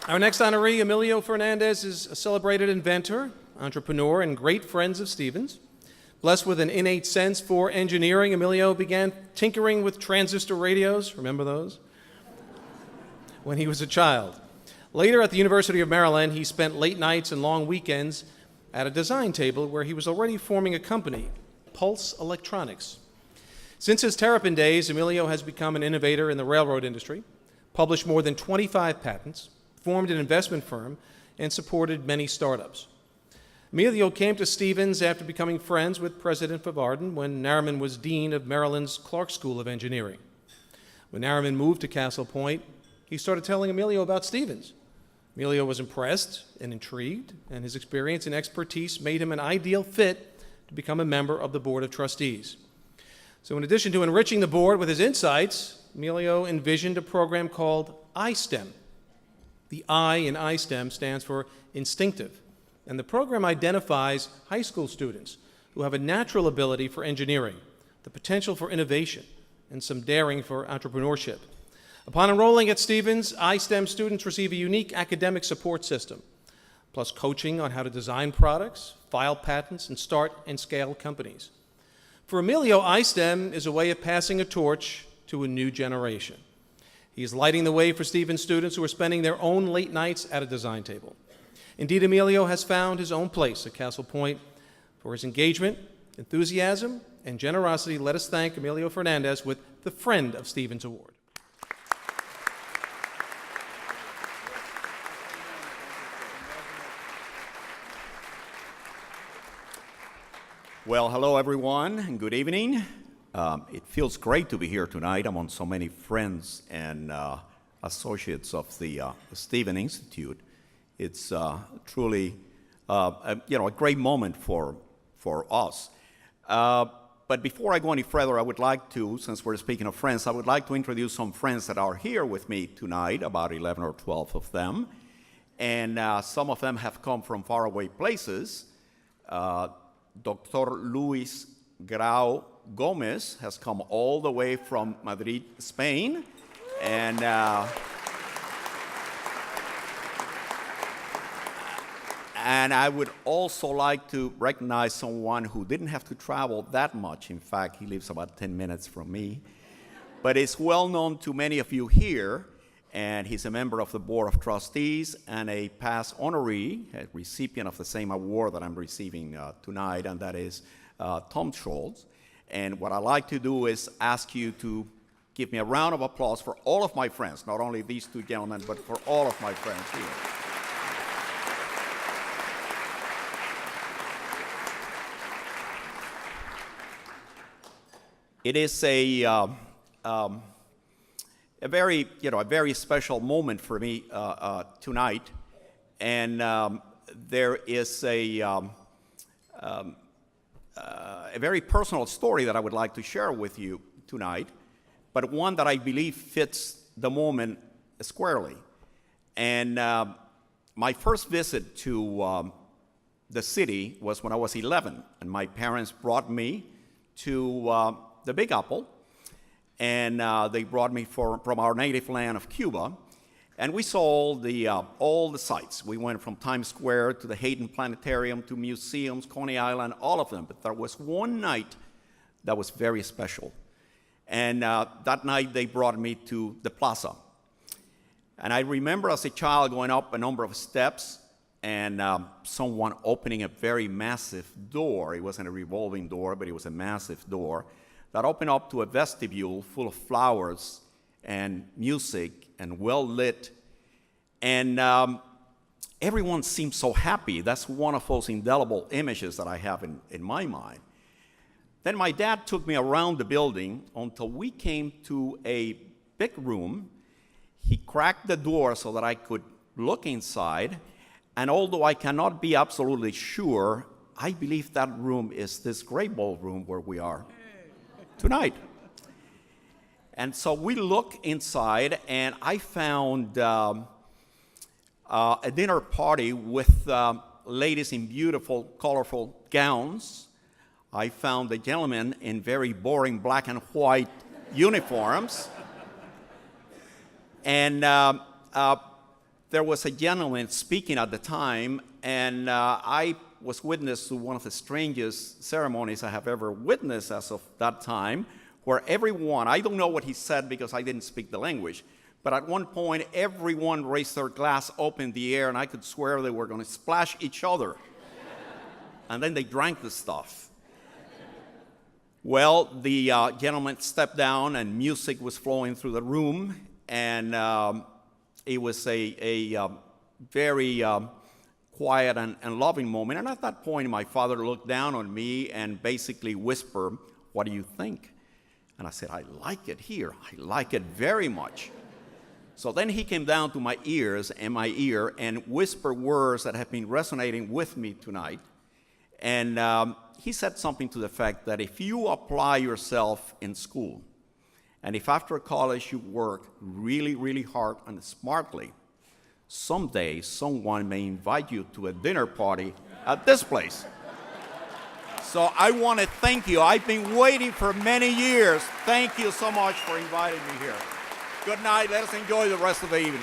Our next honoree, Emilio Fernandez, is a celebrated inventor, entrepreneur, and great friend of Stevens. Blessed with an innate sense for engineering, Emilio began tinkering with transistor radios, remember those? When he was a child. Later, at the University of Maryland, he spent late nights and long weekends at a design table where he was already forming a company, Pulse Electronics. Since his Terrapin days, Emilio has become an innovator in the railroad industry, published more than 25 patents, formed an investment firm, and supported many startups. Emilio came to Stevens after becoming friends with President Favardin when Nariman was dean of Maryland's Clark School of Engineering. When Nariman moved to Castle Point, he started telling Emilio about Stevens. Emilio was impressed and intrigued, and his experience and expertise made him an ideal fit to become a member of the Board of Trustees. So in addition to enriching the board with his insights, Emilio envisioned a program called iSTEM. The I in iSTEM stands for instinctive, and the program identifies high school students who have a natural ability for engineering, the potential for innovation, and some daring for entrepreneurship. Upon enrolling at Stevens, iSTEM students receive a unique academic support system, plus coaching on how to design products, file patents, and start and scale companies. For Emilio, iSTEM is a way of passing a torch to a new generation. He is lighting the way for Stevens students who are spending their own late nights at a design table. Indeed, Emilio has found his own place at Castle Point. For his engagement, enthusiasm, and generosity, let us thank Emilio Fernandez with the Friend of Stevens Award. Well, hello everyone, and good evening. It feels great to be here tonight among so many friends and associates of the Stevens Institute. It's truly, a great moment for us. But before I go any further, I would like to, since we're speaking of friends, I would like to introduce some friends that are here with me tonight, about 11 or 12 of them. And some of them have come from faraway places. Dr. Luis Grau Gomez has come all the way from Madrid, Spain. And I would also like to recognize someone who didn't have to travel that much. In fact, he lives about 10 minutes from me. But is well known to many of you here, and he's a member of the Board of Trustees and a past honoree, a recipient of the same award that I'm receiving tonight, and that is Tom Schultz. And what I'd like to do is ask you to give me a round of applause for all of my friends, not only these two gentlemen, but for all of my friends here. It is a very special moment for me tonight, and there is a very personal story that I would like to share with you tonight, but one that I believe fits the moment squarely. And my first visit to the city was when I was 11, and my parents brought me to the Big Apple, and they brought me from our native land of Cuba, and we saw all the sites. We went from Times Square to the Hayden Planetarium to museums, Coney Island, all of them. But there was one night that was very special, and that night they brought me to the plaza. And I remember as a child going up a number of steps and someone opening a very massive door. It wasn't a revolving door, but it was a massive door that opened up to a vestibule full of flowers and music and well lit. And everyone seemed so happy. That's one of those indelible images that I have in my mind. Then my dad took me around the building until we came to a big room. He cracked the door so that I could look inside. And although I cannot be absolutely sure, I believe that room is this great ballroom where we are tonight. And so we look inside, and I found a dinner party with ladies in beautiful, colorful gowns. I found a gentleman in very boring black and white uniforms. And there was a gentleman speaking at the time, and I was witness to one of the strangest ceremonies I have ever witnessed as of that time, where everyone, I don't know what he said because I didn't speak the language, but at one point, everyone raised their glass up in the air, and I could swear they were going to splash each other. And then they drank the stuff. Well, the gentleman stepped down, and music was flowing through the room, and it was a very quiet and loving moment. And at that point, my father looked down on me and basically whispered, "What do you think?" And I said, "I like it here. I like it very much." So then he came down to my ears and my ear and whispered words that have been resonating with me tonight. And he said something to the effect that if you apply yourself in school, and if after college you work really, really hard and smartly, someday someone may invite you to a dinner party at this place. So I want to thank you. I've been waiting for many years. Thank you so much for inviting me here. Good night. Let us enjoy the rest of the evening.